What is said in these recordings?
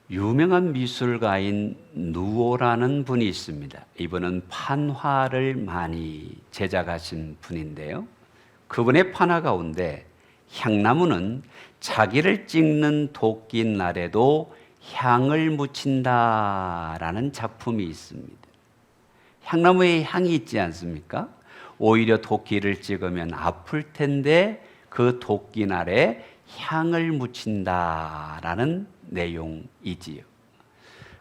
유명한 미술가인 누오라는 분이 있습니다. 이분은 판화를 많이 제작하신 분인데요. 그분의 판화 가운데 향나무는 자기를 찍는 도끼 날에도 향을 묻힌다라는 작품이 있습니다. 향나무에 향이 있지 않습니까? 오히려 도끼를 찍으면 아플 텐데 그 도끼 날에 향을 묻힌다라는 내용이지요.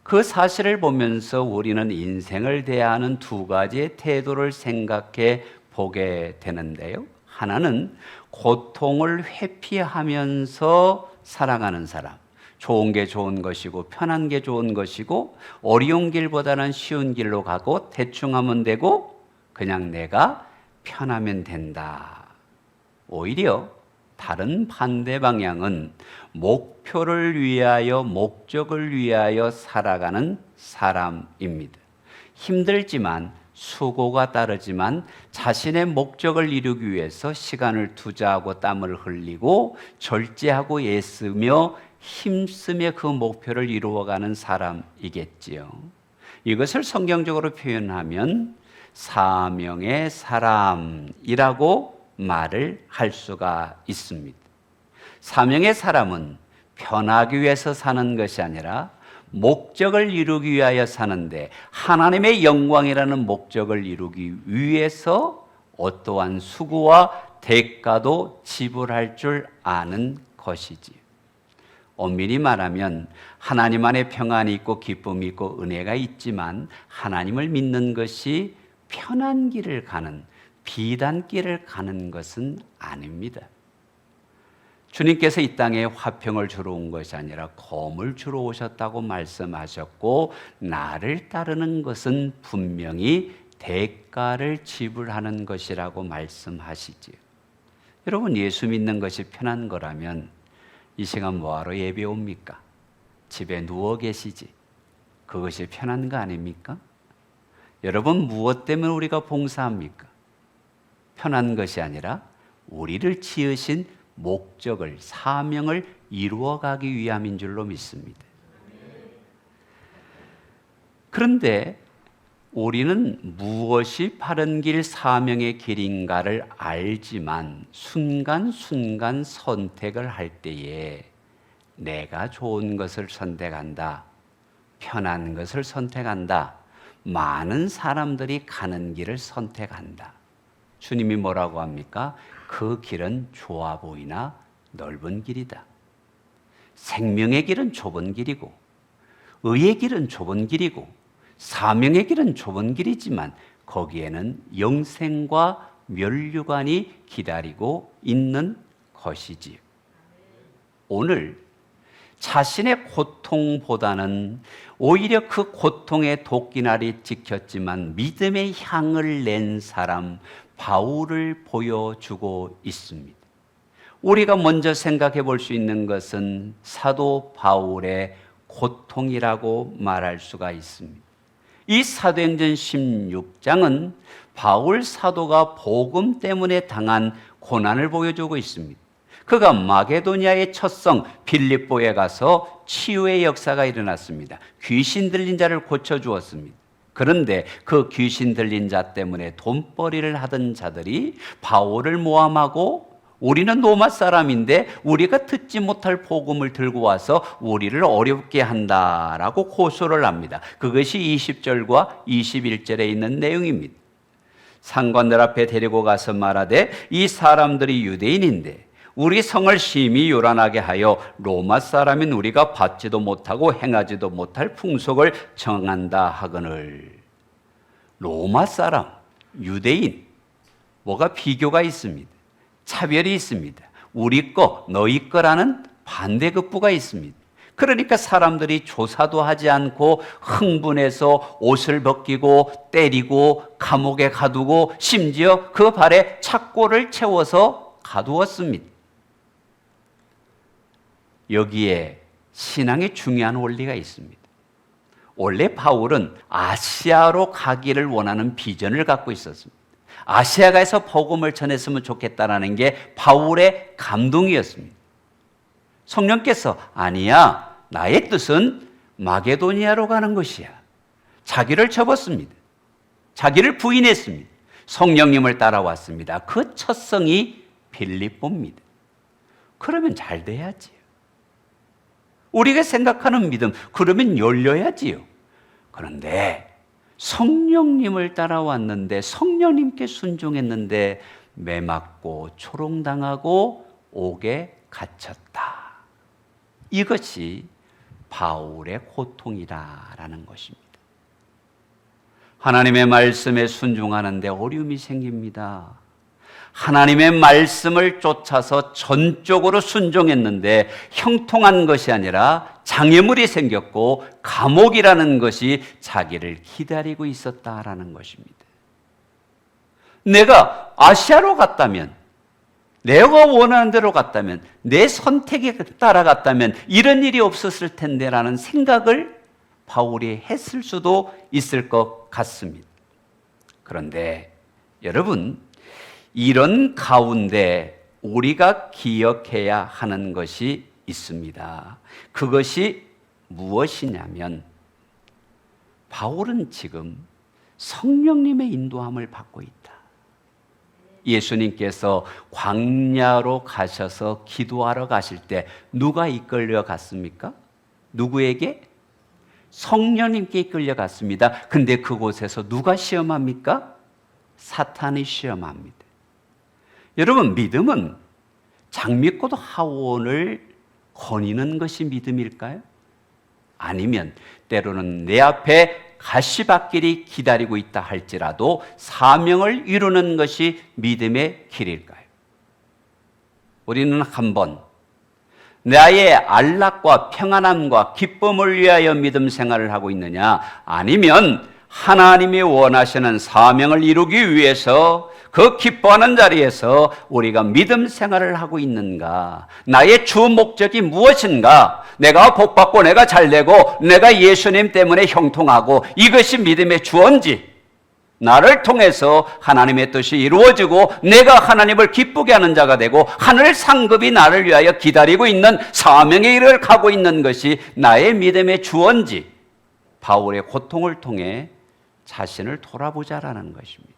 그 사실을 보면서 우리는 인생을 대하는 두 가지의 태도를 생각해 보게 되는데요. 하나는 고통을 회피하면서 살아가는 사람. 좋은 게 좋은 것이고 편한 게 좋은 것이고 어려운 길보다는 쉬운 길로 가고 대충 하면 되고 그냥 내가 편하면 된다. 오히려 다른 반대 방향은 목표를 위하여 목적을 위하여 살아가는 사람입니다. 힘들지만 수고가 따르지만 자신의 목적을 이루기 위해서 시간을 투자하고 땀을 흘리고 절제하고 애쓰며 힘쓰며 그 목표를 이루어가는 사람이겠지요. 이것을 성경적으로 표현하면 사명의 사람이라고 말을 할 수가 있습니다. 사명의 사람은 편하기 위해서 사는 것이 아니라 목적을 이루기 위하여 사는데 하나님의 영광이라는 목적을 이루기 위해서 어떠한 수고와 대가도 지불할 줄 아는 것이지요. 엄밀히 말하면 하나님 안에 평안이 있고 기쁨이 있고 은혜가 있지만 하나님을 믿는 것이 편한 길을 가는 비단길을 가는 것은 아닙니다. 주님께서 이 땅에 화평을 주러 온 것이 아니라 검을 주러 오셨다고 말씀하셨고 나를 따르는 것은 분명히 대가를 지불하는 것이라고 말씀하시지요. 여러분, 예수 믿는 것이 편한 거라면 이 시간 뭐하러 예배 옵니까? 집에 누워 계시지. 그것이 편한 거 아닙니까? 여러분, 무엇 때문에 우리가 봉사합니까? 편한 것이 아니라 우리를 지으신 목적을, 사명을 이루어가기 위함인 줄로 믿습니다. 그런데 우리는 무엇이 바른 길, 사명의 길인가를 알지만 순간순간 선택을 할 때에 내가 좋은 것을 선택한다, 편한 것을 선택한다, 많은 사람들이 가는 길을 선택한다. 주님이 뭐라고 합니까? 그 길은 좋아 보이나 넓은 길이다. 생명의 길은 좁은 길이고 의의 길은 좁은 길이고 사명의 길은 좁은 길이지만 거기에는 영생과 멸류관이 기다리고 있는 것이지요. 오늘 자신의 고통보다는 오히려 그 고통의 도끼날이 찍혔지만 믿음의 향을 낸 사람 바울을 보여주고 있습니다. 우리가 먼저 생각해 볼 수 있는 것은 사도 바울의 고통이라고 말할 수가 있습니다. 이 사도행전 16장은 바울 사도가 복음 때문에 당한 고난을 보여주고 있습니다. 그가 마게도니아의 첫성 빌립보에 가서 치유의 역사가 일어났습니다. 귀신 들린 자를 고쳐주었습니다. 그런데 그 귀신 들린 자 때문에 돈벌이를 하던 자들이 바울을 모함하고 우리는 로마 사람인데 우리가 듣지 못할 복음을 들고 와서 우리를 어렵게 한다라고 고소를 합니다. 그것이 20절과 21절에 있는 내용입니다. 상관들 앞에 데리고 가서 말하되 이 사람들이 유대인인데 우리 성을 심히 요란하게 하여 로마 사람인 우리가 받지도 못하고 행하지도 못할 풍속을 정한다 하거늘. 로마 사람, 유대인, 뭐가 비교가 있습니다. 차별이 있습니다. 우리 거, 너희 거라는 반대급부가 있습니다. 그러니까 사람들이 조사도 하지 않고 흥분해서 옷을 벗기고 때리고 감옥에 가두고 심지어 그 발에 착고를 채워서 가두었습니다. 여기에 신앙의 중요한 원리가 있습니다. 원래 바울은 아시아로 가기를 원하는 비전을 갖고 있었습니다. 아시아가에서 복음을 전했으면 좋겠다라는 게 바울의 감동이었습니다. 성령께서 아니야, 나의 뜻은 마게도니아로 가는 것이야. 자기를 접었습니다. 자기를 부인했습니다. 성령님을 따라왔습니다. 그 첫 성이 빌립보입니다. 그러면 잘 돼야지요. 우리가 생각하는 믿음, 그러면 열려야지요. 그런데 성령님을 따라왔는데, 성령님께 순종했는데 매맞고 초롱당하고 옥에 갇혔다. 이것이 바울의 고통이라는 것입니다. 하나님의 말씀에 순종하는데 어려움이 생깁니다. 하나님의 말씀을 쫓아서 전적으로 순종했는데 형통한 것이 아니라 장애물이 생겼고 감옥이라는 것이 자기를 기다리고 있었다라는 것입니다. 내가 아시아로 갔다면, 내가 원하는 대로 갔다면, 내 선택에 따라갔다면 이런 일이 없었을 텐데라는 생각을 바울이 했을 수도 있을 것 같습니다. 그런데 여러분, 이런 가운데 우리가 기억해야 하는 것이 있습니다. 그것이 무엇이냐면, 바울은 지금 성령님의 인도함을 받고 있다. 예수님께서 광야로 가셔서 기도하러 가실 때 누가 이끌려 갔습니까? 누구에게? 성령님께 이끌려 갔습니다. 근데 그곳에서 누가 시험합니까? 사탄이 시험합니다. 여러분, 믿음은 장미꽃 하원을 거니는 것이 믿음일까요? 아니면 때로는 내 앞에 가시밭길이 기다리고 있다 할지라도 사명을 이루는 것이 믿음의 길일까요? 우리는 한번 나의 안락과 평안함과 기쁨을 위하여 믿음 생활을 하고 있느냐, 아니면 하나님이 원하시는 사명을 이루기 위해서 그 기뻐하는 자리에서 우리가 믿음 생활을 하고 있는가? 나의 주 목적이 무엇인가? 내가 복받고 내가 잘되고 내가 예수님 때문에 형통하고 이것이 믿음의 주어인지, 나를 통해서 하나님의 뜻이 이루어지고 내가 하나님을 기쁘게 하는 자가 되고 하늘 상급이 나를 위하여 기다리고 있는 사명의 일을 가고 있는 것이 나의 믿음의 주어인지, 바울의 고통을 통해 자신을 돌아보자라는 것입니다.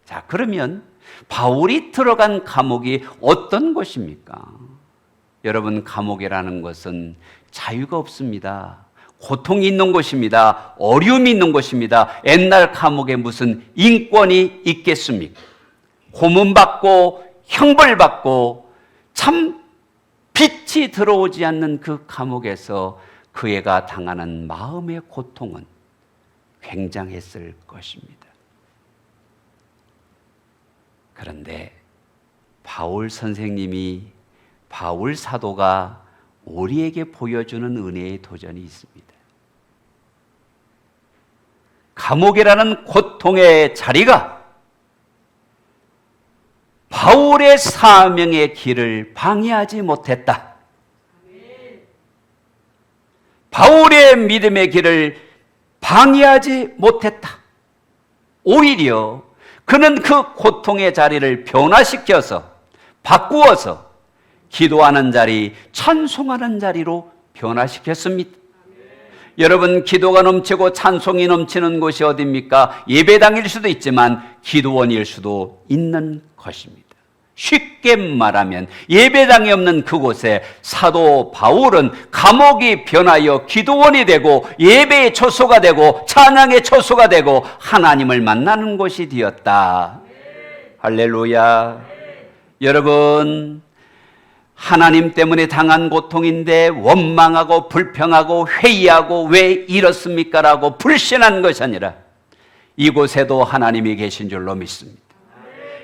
자, 그러면 바울이 들어간 감옥이 어떤 곳입니까? 여러분, 감옥이라는 것은 자유가 없습니다. 고통이 있는 곳입니다. 어려움이 있는 곳입니다. 옛날 감옥에 무슨 인권이 있겠습니까? 고문받고 형벌받고 참 빛이 들어오지 않는 그 감옥에서 그 애가 당하는 마음의 고통은 굉장했을 것입니다. 그런데 바울 선생님이, 바울 사도가 우리에게 보여주는 은혜의 도전이 있습니다. 감옥이라는 고통의 자리가 바울의 사명의 길을 방해하지 못했다. 바울의 믿음의 길을 방해하지 못했다. 오히려 그는 그 고통의 자리를 변화시켜서 바꾸어서 기도하는 자리, 찬송하는 자리로 변화시켰습니다. 여러분, 기도가 넘치고 찬송이 넘치는 곳이 어디입니까? 예배당일 수도 있지만 기도원일 수도 있는 것입니다. 쉽게 말하면 예배당이 없는 그곳에 사도 바울은 감옥이 변하여 기도원이 되고 예배의 처소가 되고 찬양의 처소가 되고 하나님을 만나는 곳이 되었다. 할렐루야. 여러분, 하나님 때문에 당한 고통인데 원망하고 불평하고 회의하고 왜 이렇습니까? 라고 불신한 것이 아니라 이곳에도 하나님이 계신 줄로 믿습니다.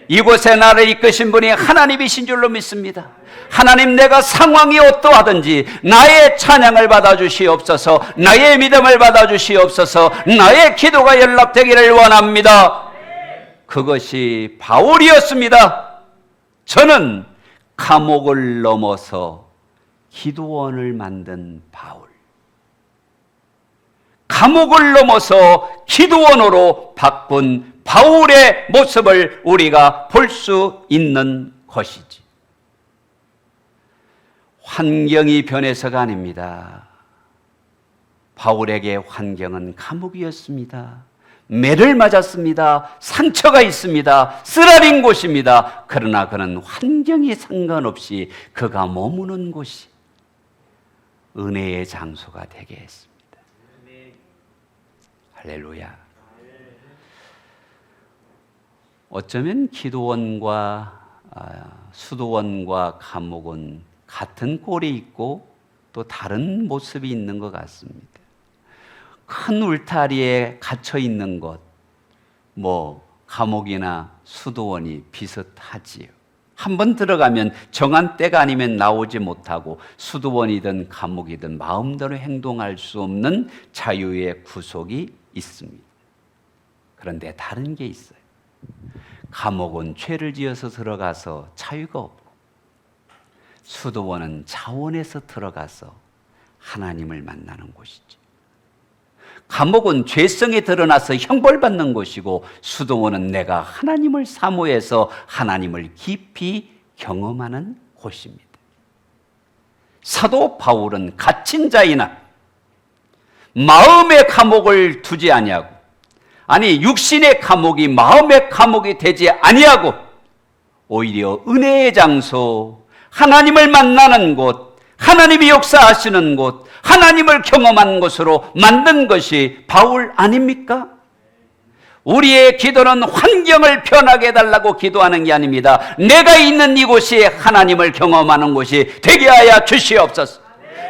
이곳에 나를 이끄신 분이 하나님이신 줄로 믿습니다. 하나님, 내가 상황이 어떠하든지 나의 찬양을 받아주시옵소서, 나의 믿음을 받아주시옵소서, 나의 기도가 연락되기를 원합니다. 그것이 바울이었습니다. 저는 감옥을 넘어서 기도원을 만든 바울, 감옥을 넘어서 기도원으로 바꾼 바울의 모습을 우리가 볼 수 있는 것이지, 환경이 변해서가 아닙니다. 바울에게 환경은 감옥이었습니다. 매를 맞았습니다. 상처가 있습니다. 쓰라린 곳입니다. 그러나 그는 환경에 상관없이 그가 머무는 곳이 은혜의 장소가 되게 했습니다. 할렐루야. 어쩌면 기도원과 수도원과 감옥은 같은 꼴이 있고 또 다른 모습이 있는 것 같습니다. 큰 울타리에 갇혀 있는 것, 감옥이나 수도원이 비슷하지요. 한번 들어가면 정한 때가 아니면 나오지 못하고 수도원이든 감옥이든 마음대로 행동할 수 없는 자유의 구속이 있습니다. 그런데 다른 게 있어요. 감옥은 죄를 지어서 들어가서 자유가 없고, 수도원은 자원에서 들어가서 하나님을 만나는 곳이죠. 감옥은 죄성이 드러나서 형벌받는 곳이고, 수도원은 내가 하나님을 사모해서 하나님을 깊이 경험하는 곳입니다. 사도 바울은 갇힌 자이나 마음의 감옥을 두지 아니하고, 육신의 감옥이 마음의 감옥이 되지 아니하고, 오히려 은혜의 장소, 하나님을 만나는 곳, 하나님이 역사하시는 곳, 하나님을 경험한 곳으로 만든 것이 바울 아닙니까? 우리의 기도는 환경을 변하게 해달라고 기도하는 게 아닙니다. 내가 있는 이곳이 하나님을 경험하는 곳이 되게 하여 주시옵소서.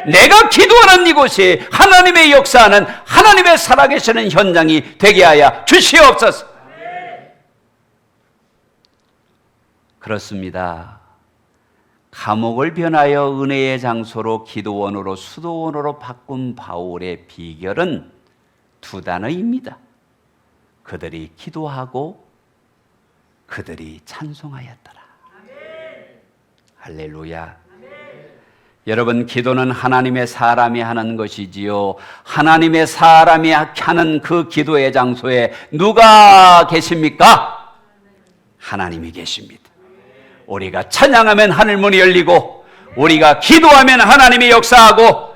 내가 기도하는 이곳이 하나님의 역사하는, 하나님의 살아계시는 현장이 되게 하여 주시옵소서. 그렇습니다. 감옥을 변하여 은혜의 장소로, 기도원으로, 수도원으로 바꾼 바울의 비결은 두 단어입니다. 그들이 기도하고 그들이 찬송하였더라. 할렐루야. 여러분, 기도는 하나님의 사람이 하는 것이지요. 하나님의 사람이 하는 그 기도의 장소에 누가 계십니까? 하나님이 계십니다. 우리가 찬양하면 하늘문이 열리고, 우리가 기도하면 하나님이 역사하고,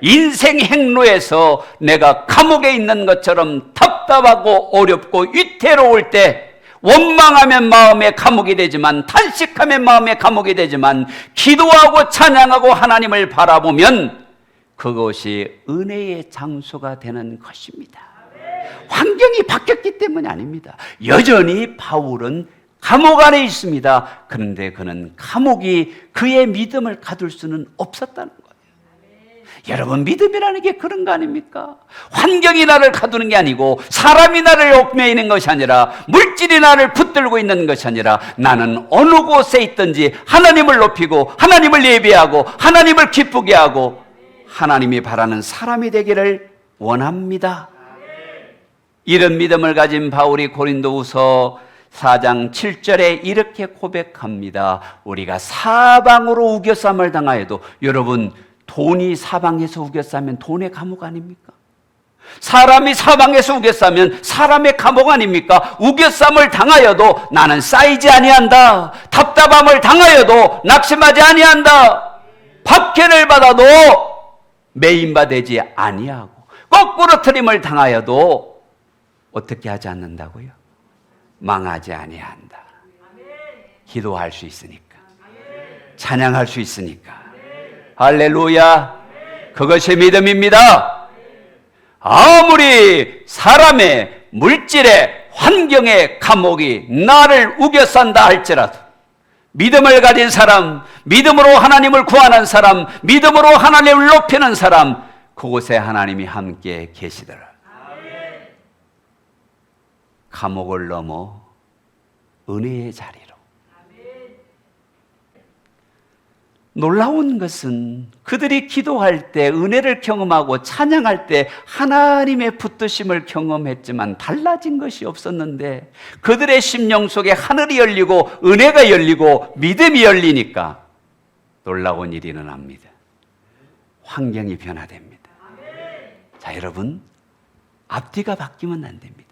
인생 행로에서 내가 감옥에 있는 것처럼 답답하고 어렵고 위태로울 때, 원망하면 마음의 감옥이 되지만, 탄식하면 마음의 감옥이 되지만, 기도하고 찬양하고 하나님을 바라보면 그것이 은혜의 장소가 되는 것입니다. 환경이 바뀌었기 때문이 아닙니다. 여전히 바울은 감옥 안에 있습니다. 그런데 그는 감옥이 그의 믿음을 가둘 수는 없었다는 거예요. 여러분, 믿음이라는 게 그런 거 아닙니까? 환경이 나를 가두는 게 아니고, 사람이 나를 얽매이는 것이 아니라, 물질이 나를 붙들고 있는 것이 아니라, 나는 어느 곳에 있든지 하나님을 높이고 하나님을 예배하고 하나님을 기쁘게 하고 하나님이 바라는 사람이 되기를 원합니다. 이런 믿음을 가진 바울이 고린도후서 4장 7절에 이렇게 고백합니다. 우리가 사방으로 우겨쌈을 당하여도, 여러분, 돈이 사방에서 우겨싸면 돈의 감옥 아닙니까? 사람이 사방에서 우겨싸면 사람의 감옥 아닙니까? 우겨쌈을 당하여도 나는 쌓이지 아니한다. 답답함을 당하여도 낙심하지 아니한다. 박해를 받아도 매인바되지 아니하고, 거꾸로 트림을 당하여도 어떻게 하지 않는다고요? 망하지 아니한다. 기도할 수 있으니까, 찬양할 수 있으니까. 할렐루야. 그것이 믿음입니다. 아무리 사람의, 물질의, 환경의 감옥이 나를 우겨싼다 할지라도, 믿음을 가진 사람, 믿음으로 하나님을 구하는 사람, 믿음으로 하나님을 높이는 사람, 그곳에 하나님이 함께 계시더라. 감옥을 넘어 은혜의 자리로. 놀라운 것은 그들이 기도할 때, 은혜를 경험하고 찬양할 때 하나님의 붙드심을 경험했지만 달라진 것이 없었는데, 그들의 심령 속에 하늘이 열리고 은혜가 열리고 믿음이 열리니까 놀라운 일이 일어납니다. 환경이 변화됩니다. 자, 여러분, 앞뒤가 바뀌면 안 됩니다.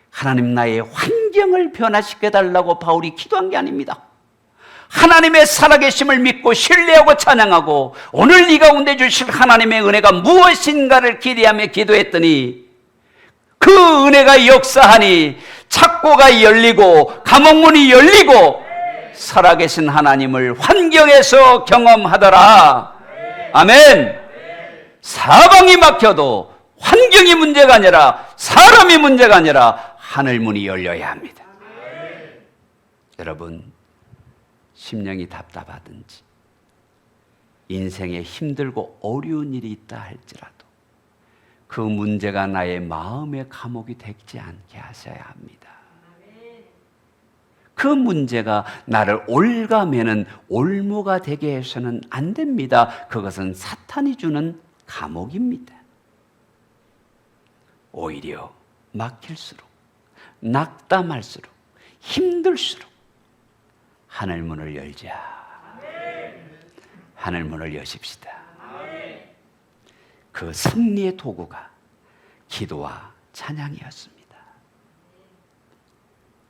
하나님, 나의 환경을 변화시켜달라고 바울이 기도한 게 아닙니다. 하나님의 살아계심을 믿고 신뢰하고 찬양하고 오늘 이 가운데 주실 하나님의 은혜가 무엇인가를 기대하며 기도했더니 그 은혜가 역사하니 창고가 열리고 감옥문이 열리고 살아계신 하나님을 환경에서 경험하더라. 아멘. 사방이 막혀도 환경이 문제가 아니라 사람이 문제가 아니라 하늘문이 열려야 합니다. 여러분, 심령이 답답하든지 인생에 힘들고 어려운 일이 있다 할지라도 그 문제가 나의 마음의 감옥이 되지 않게 하셔야 합니다. 그 문제가 나를 올가매는 올무가 되게 해서는 안 됩니다. 그것은 사탄이 주는 감옥입니다. 오히려 막힐수록 낙담할수록 힘들수록 하늘문을 열자. 하늘문을 여십시다. 그 승리의 도구가 기도와 찬양이었습니다.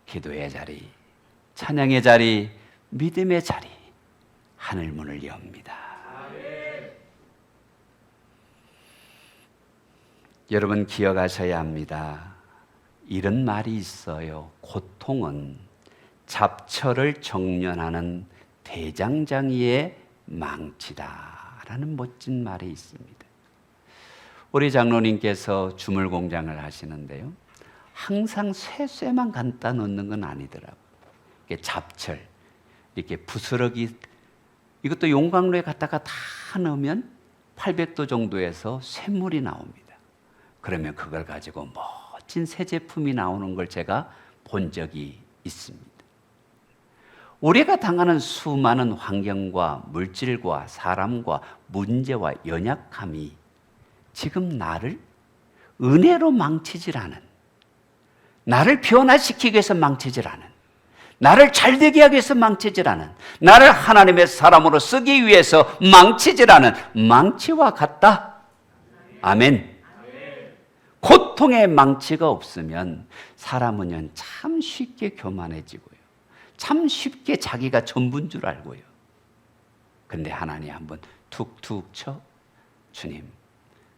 기도의 자리, 찬양의 자리, 믿음의 자리, 하늘문을 엽니다. 여러분 기억하셔야 합니다. 이런 말이 있어요. 고통은 잡초를 정련하는 대장장이의 망치다라는 멋진 말이 있습니다. 우리 장로님께서 주물 공장을 하시는데요. 항상 쇠만 갖다 놓는 건 아니더라고요. 잡철, 이렇게 부스러기, 이것도 용광로에 갖다가 다 넣으면 800도 정도에서 쇳물이 나옵니다. 그러면 그걸 가지고 멋진 새 제품이 나오는 걸 제가 본 적이 있습니다. 우리가 당하는 수많은 환경과 물질과 사람과 문제와 연약함이 지금 나를 은혜로 망치질 않은, 나를 변화시키기 위해서 망치질 않은, 나를 잘되게 하기 위해서 망치질 않은, 나를 하나님의 사람으로 쓰기 위해서 망치질 않은 망치와 같다. 아멘. 고통의 망치가 없으면 사람은 참 쉽게 교만해지고요. 참 쉽게 자기가 전부인 줄 알고요. 근데 하나님 한번 툭툭 쳐. 주님,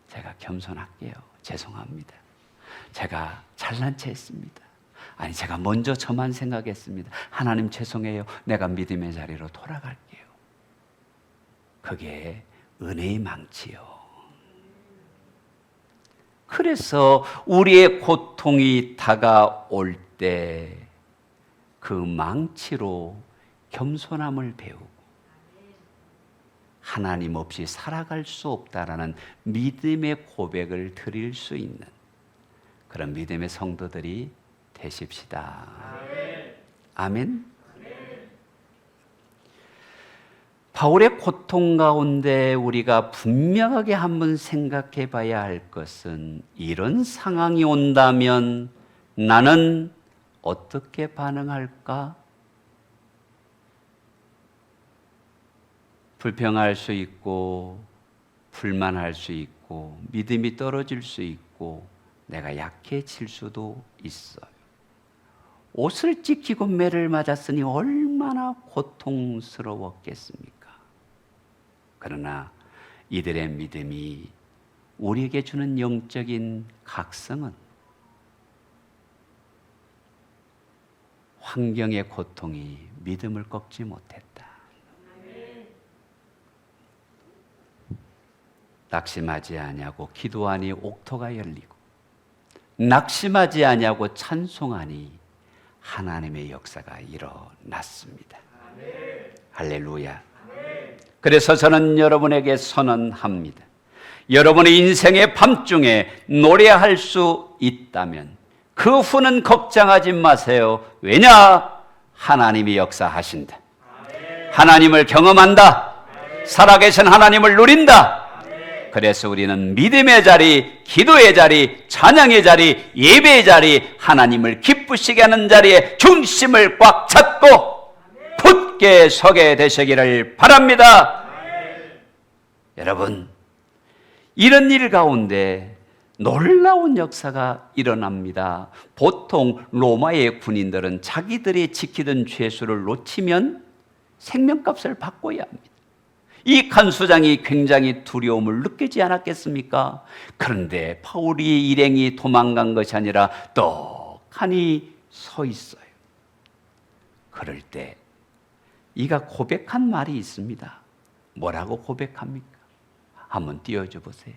제가 겸손할게요. 죄송합니다. 제가 잘난 체 했습니다. 아니, 제가 먼저 저만 생각했습니다. 하나님 죄송해요. 내가 믿음의 자리로 돌아갈게요. 그게 은혜의 망치요. 그래서 우리의 고통이 다가올 때 그 망치로 겸손함을 배우고 하나님 없이 살아갈 수 없다라는 믿음의 고백을 드릴 수 있는 그런 믿음의 성도들이 되십시다. 아멘. 바울의 고통 가운데 우리가 분명하게 한번 생각해 봐야 할 것은 이런 상황이 온다면 나는 어떻게 반응할까? 불평할 수 있고 불만할 수 있고 믿음이 떨어질 수 있고 내가 약해질 수도 있어요. 옷을 찢기고 매를 맞았으니 얼마나 고통스러웠겠습니까? 그러나 이들의 믿음이 우리에게 주는 영적인 각성은 환경의 고통이 믿음을 꺾지 못했다. 낙심하지 아니하고 기도하니 옥토가 열리고 낙심하지 아니하고 찬송하니 하나님의 역사가 일어났습니다. 할렐루야. 그래서 저는 여러분에게 선언합니다. 여러분의 인생의 밤중에 노래할 수 있다면 그 후는 걱정하지 마세요. 왜냐? 하나님이 역사하신다. 하나님을 경험한다. 살아계신 하나님을 누린다. 그래서 우리는 믿음의 자리, 기도의 자리, 찬양의 자리, 예배의 자리, 하나님을 기쁘시게 하는 자리에 중심을 꽉 잡고 굳게 서게 되시기를 바랍니다. 여러분, 이런 일 가운데 놀라운 역사가 일어납니다. 보통 로마의 군인들은 자기들이 지키던 죄수를 놓치면 생명값을 바꿔야 합니다. 이 간수장이 굉장히 두려움을 느끼지 않았겠습니까? 그런데 바울이 일행이 도망간 것이 아니라 떡하니 서 있어요. 그럴 때 이가 고백한 말이 있습니다. 뭐라고 고백합니까? 한번 띄워줘 보세요.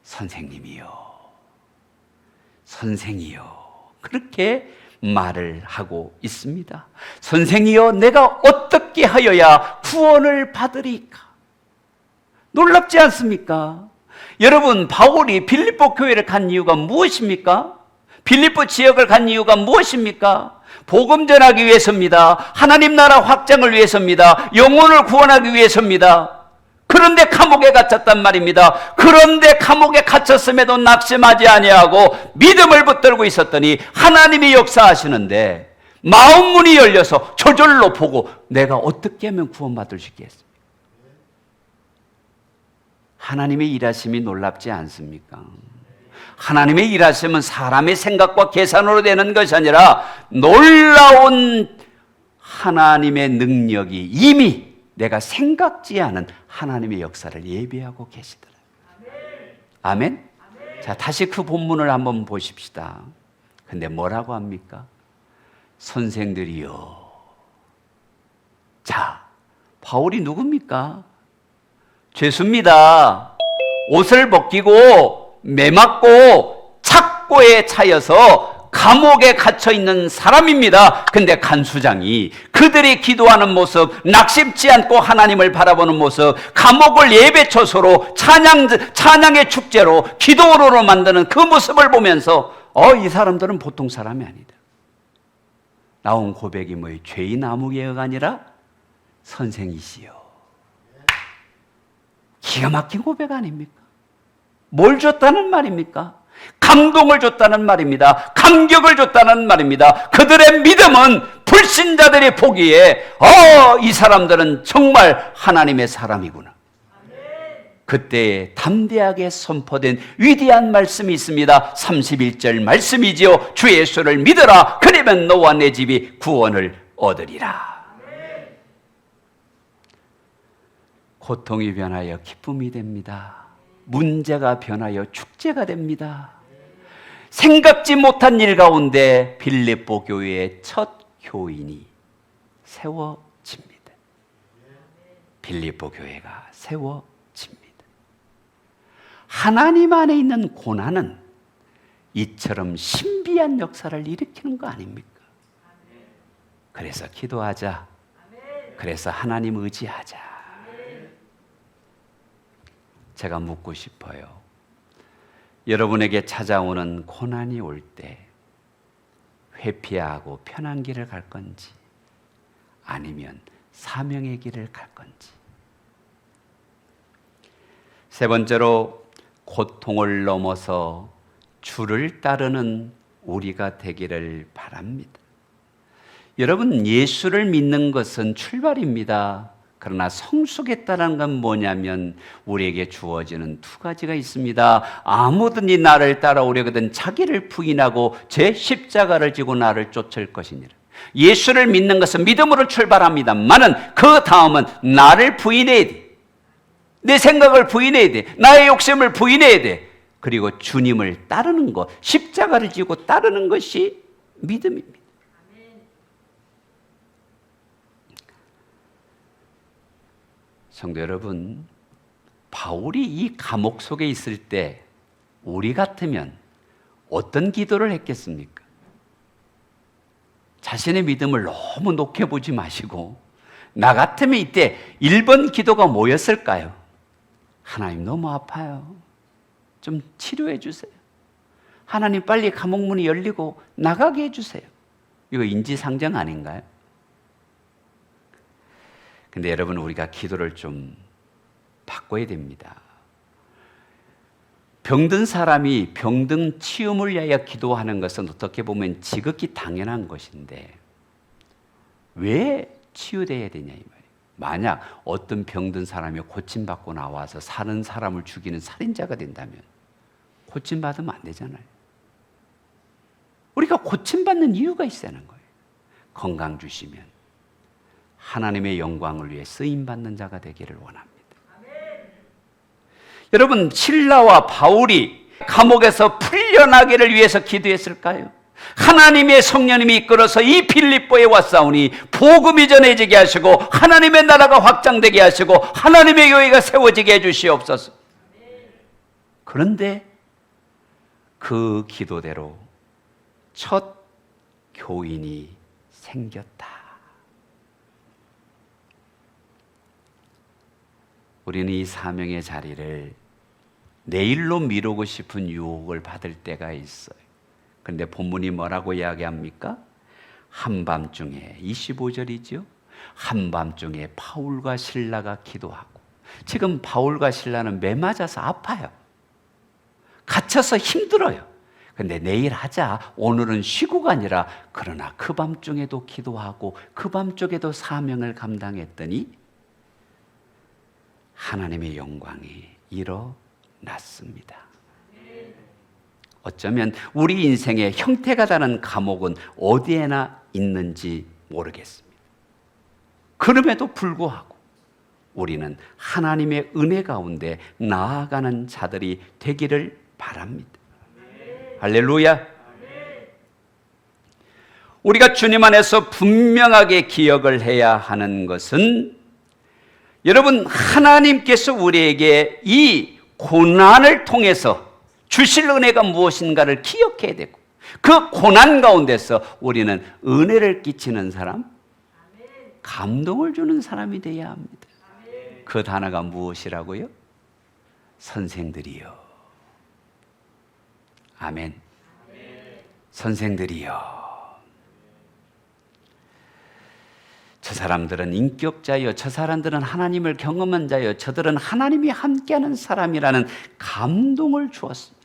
선생님이요, 선생이요, 그렇게 말을 하고 있습니다. 선생이여, 내가 어떻게 하여야 구원을 받으리까? 놀랍지 않습니까? 여러분, 바울이 빌립보 교회를 간 이유가 무엇입니까? 빌립보 지역을 간 이유가 무엇입니까? 복음 전하기 위해서입니다. 하나님 나라 확장을 위해서입니다. 영혼을 구원하기 위해서입니다. 그런데 감옥에 갇혔단 말입니다. 그런데 감옥에 갇혔음에도 낙심하지 아니하고 믿음을 붙들고 있었더니 하나님이 역사하시는데 마음 문이 열려서 저절로 보고 내가 어떻게 하면 구원받을 수 있겠습니까? 하나님의 일하심이 놀랍지 않습니까? 하나님의 일하심은 사람의 생각과 계산으로 되는 것이 아니라 놀라운 하나님의 능력이 이미 내가 생각지 않은 하나님의 역사를 예비하고 계시더라고요. 아멘? 자, 다시 그 본문을 한번 보십시다. 근데 뭐라고 합니까? 선생들이요. 자, 바울이 누굽니까? 죄수입니다. 옷을 벗기고 매맞고 착고에 차여서 감옥에 갇혀 있는 사람입니다. 근데 간수장이 그들이 기도하는 모습, 낙심치 않고 하나님을 바라보는 모습, 감옥을 예배처소로 찬양의 축제로 기도로 만드는 그 모습을 보면서 이 사람들은 보통 사람이 아니다. 나온 고백이 뭐예요? 죄인 아무개가 아니라 선생이시여. 기가 막힌 고백 아닙니까? 뭘 줬다는 말입니까? 감동을 줬다는 말입니다. 감격을 줬다는 말입니다. 그들의 믿음은 불신자들이 보기에 이 사람들은 정말 하나님의 사람이구나. 그때 담대하게 선포된 위대한 말씀이 있습니다. 31절 말씀이지요. 주 예수를 믿어라. 그러면 너와 내 집이 구원을 얻으리라. 고통이 변하여 기쁨이 됩니다. 문제가 변하여 축제가 됩니다. 생각지 못한 일 가운데 빌립보 교회의 첫 교인이 세워집니다. 빌립보 교회가 세워집니다. 하나님 안에 있는 고난은 이처럼 신비한 역사를 일으키는 거 아닙니까? 그래서 기도하자. 그래서 하나님 의지하자. 제가 묻고 싶어요. 여러분에게 찾아오는 고난이 올 때 회피하고 편한 길을 갈 건지 아니면 사명의 길을 갈 건지. 세 번째로 고통을 넘어서 주를 따르는 우리가 되기를 바랍니다. 여러분, 예수를 믿는 것은 출발입니다. 그러나 성숙했다는 건 뭐냐면 우리에게 주어지는 두 가지가 있습니다. 아무든지 나를 따라오려거든 자기를 부인하고 제 십자가를 지고 나를 쫓을 것이니라. 예수를 믿는 것은 믿음으로 출발합니다만은 그 다음은 나를 부인해야 돼. 내 생각을 부인해야 돼. 나의 욕심을 부인해야 돼. 그리고 주님을 따르는 것, 십자가를 지고 따르는 것이 믿음입니다. 성도 여러분, 바울이 이 감옥 속에 있을 때 우리 같으면 어떤 기도를 했겠습니까? 자신의 믿음을 너무 높게 보지 마시고 나 같으면 이때 1번 기도가 뭐였을까요? 하나님 너무 아파요. 좀 치료해 주세요. 하나님 빨리 감옥 문이 열리고 나가게 해주세요. 이거 인지상정 아닌가요? 근데 여러분, 우리가 기도를 좀 바꿔야 됩니다. 병든 사람이 병든 치유를 위하여 기도하는 것은 어떻게 보면 지극히 당연한 것인데 왜 치유돼야 되냐 이 말이에요. 만약 어떤 병든 사람이 고침받고 나와서 사는 사람을 죽이는 살인자가 된다면 고침받으면 안 되잖아요. 우리가 고침받는 이유가 있어야 하는 거예요. 건강 주시면 하나님의 영광을 위해 쓰임받는 자가 되기를 원합니다. 여러분, 신라와 바울이 감옥에서 풀려나기를 위해서 기도했을까요? 하나님의 성령님이 이끌어서 이 빌립보에 왔사오니 복음이 전해지게 하시고 하나님의 나라가 확장되게 하시고 하나님의 교회가 세워지게 해주시옵소서. 그런데 그 기도대로 첫 교인이 생겼다. 우리는 이 사명의 자리를 내일로 미루고 싶은 유혹을 받을 때가 있어요. 그런데 본문이 뭐라고 이야기합니까? 한밤중에, 25절이죠. 한밤중에 바울과 실라가 기도하고, 지금 바울과 실라는 매 맞아서 아파요. 갇혀서 힘들어요. 근데 내일 하자, 오늘은 쉬고가 아니라, 그러나 그 밤중에도 기도하고 그 밤중에도 사명을 감당했더니 하나님의 영광이 일어났습니다. 어쩌면 우리 인생의 형태가 다른 감옥은 어디에나 있는지 모르겠습니다. 그럼에도 불구하고 우리는 하나님의 은혜 가운데 나아가는 자들이 되기를 바랍니다. 할렐루야. 우리가 주님 안에서 분명하게 기억을 해야 하는 것은, 여러분, 하나님께서 우리에게 이 고난을 통해서 주실 은혜가 무엇인가를 기억해야 되고, 그 고난 가운데서 우리는 은혜를 끼치는 사람, 감동을 주는 사람이 되어야 합니다. 그 단어가 무엇이라고요? 선생들이요. 아멘. 선생들이요. 저 사람들은 인격자요, 저 사람들은 하나님을 경험한 자요, 저들은 하나님이 함께하는 사람이라는 감동을 주었습니다.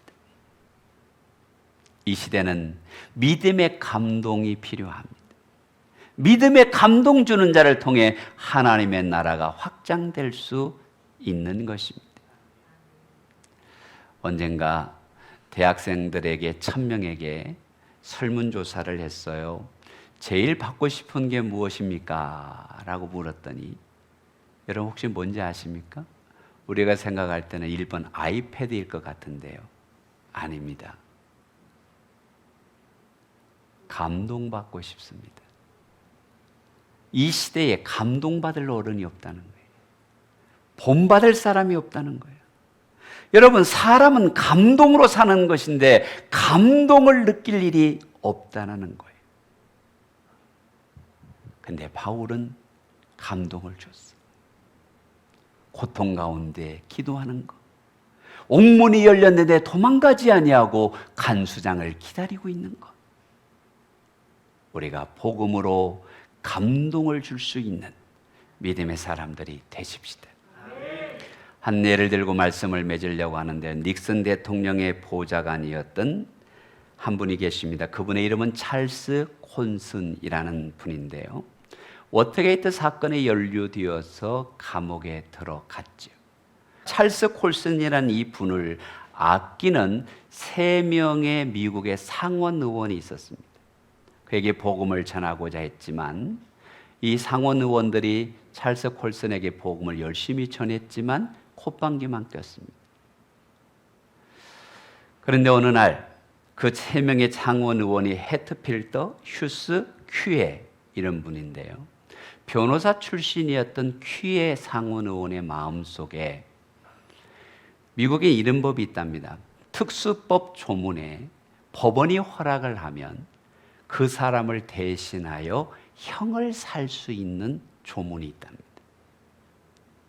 이 시대는 믿음의 감동이 필요합니다. 믿음의 감동 주는 자를 통해 하나님의 나라가 확장될 수 있는 것입니다. 언젠가 대학생들에게 1000명에게 설문조사를 했어요. 제일 받고 싶은 게 무엇입니까? 라고 물었더니, 여러분 혹시 뭔지 아십니까? 우리가 생각할 때는 1번 아이패드일 것 같은데요. 아닙니다. 감동받고 싶습니다. 이 시대에 감동받을 어른이 없다는 거예요. 본받을 사람이 없다는 거예요. 여러분, 사람은 감동으로 사는 것인데 감동을 느낄 일이 없다는 거예요. 근데 바울은 감동을 줬어. 고통 가운데 기도하는 것, 옥문이 열렸는데 도망가지 아니하고 간수장을 기다리고 있는 것, 우리가 복음으로 감동을 줄 수 있는 믿음의 사람들이 되십시다. 한 예를 들고 말씀을 맺으려고 하는데, 닉슨 대통령의 보좌관이었던 한 분이 계십니다. 그분의 이름은 찰스 콘슨이라는 분인데요. 워터게이트 사건에 연루되어서 감옥에 들어갔죠. 찰스 콜슨이라는 이 분을 아끼는 3명의 미국의 상원 의원이 있었습니다. 그에게 복음을 전하고자 했지만, 이 상원 의원들이 찰스 콜슨에게 복음을 열심히 전했지만 콧방귀만 꼈습니다. 그런데 어느 날 그 3명의 상원 의원이 해트필더 휴스 큐에 이런 분인데요. 변호사 출신이었던 큐에 상원 의원의 마음속에 미국의 이런 법이 있답니다. 특수법 조문에 법원이 허락을 하면 그 사람을 대신하여 형을 살 수 있는 조문이 있답니다.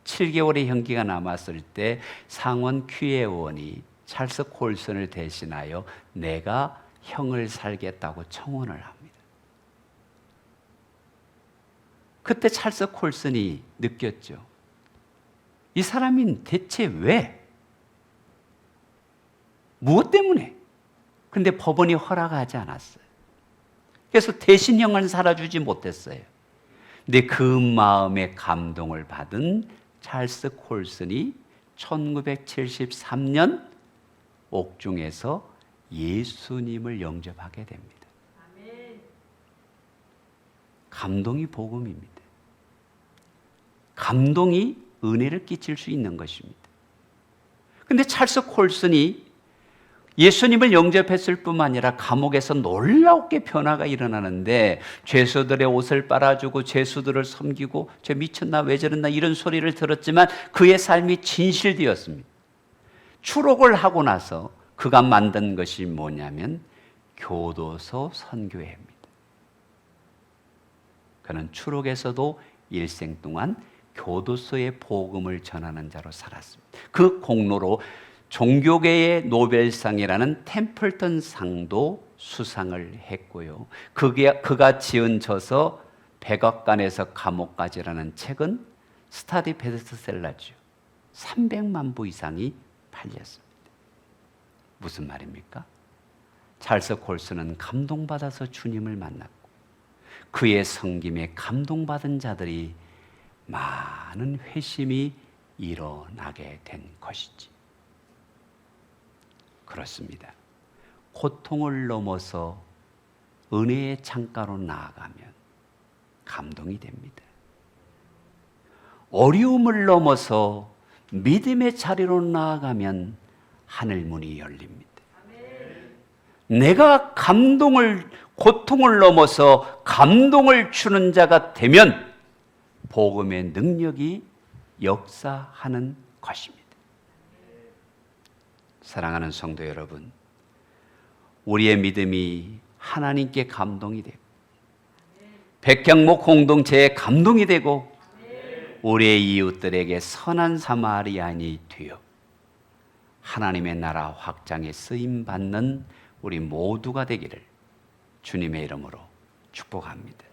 7개월의 형기가 남았을 때 상원 큐에 의원이 찰스 콜슨을 대신하여 내가 형을 살겠다고 청원을 합니다. 그때 찰스 콜슨이 느꼈죠. 이 사람이 대체 왜? 무엇 때문에? 그런데 법원이 허락하지 않았어요. 그래서 대신 형을 살아주지 못했어요. 근데 그 마음의 감동을 받은 찰스 콜슨이 1973년 옥중에서 예수님을 영접하게 됩니다. 감동이 복음입니다. 감동이 은혜를 끼칠 수 있는 것입니다. 근데 찰스 콜슨이 예수님을 영접했을 뿐만 아니라 감옥에서 놀랍게 변화가 일어나는데 죄수들의 옷을 빨아주고 죄수들을 섬기고 쟤 미쳤나 왜 저랬나 이런 소리를 들었지만 그의 삶이 진실되었습니다. 추록을 하고 나서 그가 만든 것이 뭐냐면 교도소 선교회입니다. 그는 추록에서도 일생 동안 교도소의 복음을 전하는 자로 살았습니다. 그 공로로 종교계의 노벨상이라는 템플턴 상도 수상을 했고요. 그가 지은 저서 백악관에서 감옥까지라는 책은 스타디 베스트셀러죠. 300만 부 이상이 팔렸습니다. 무슨 말입니까? 찰스 콜슨은 감동받아서 주님을 만났고 그의 섬김에 감동받은 자들이 많은 회심이 일어나게 된 것이지. 그렇습니다. 고통을 넘어서 은혜의 창가로 나아가면 감동이 됩니다. 어려움을 넘어서 믿음의 자리로 나아가면 하늘문이 열립니다. 내가 고통을 넘어서 감동을 주는 자가 되면 복음의 능력이 역사하는 것입니다. 사랑하는 성도 여러분, 우리의 믿음이 하나님께 감동이 되고 백향목 공동체에 감동이 되고 우리의 이웃들에게 선한 사마리아인이 되어 하나님의 나라 확장에 쓰임받는 우리 모두가 되기를 주님의 이름으로 축복합니다.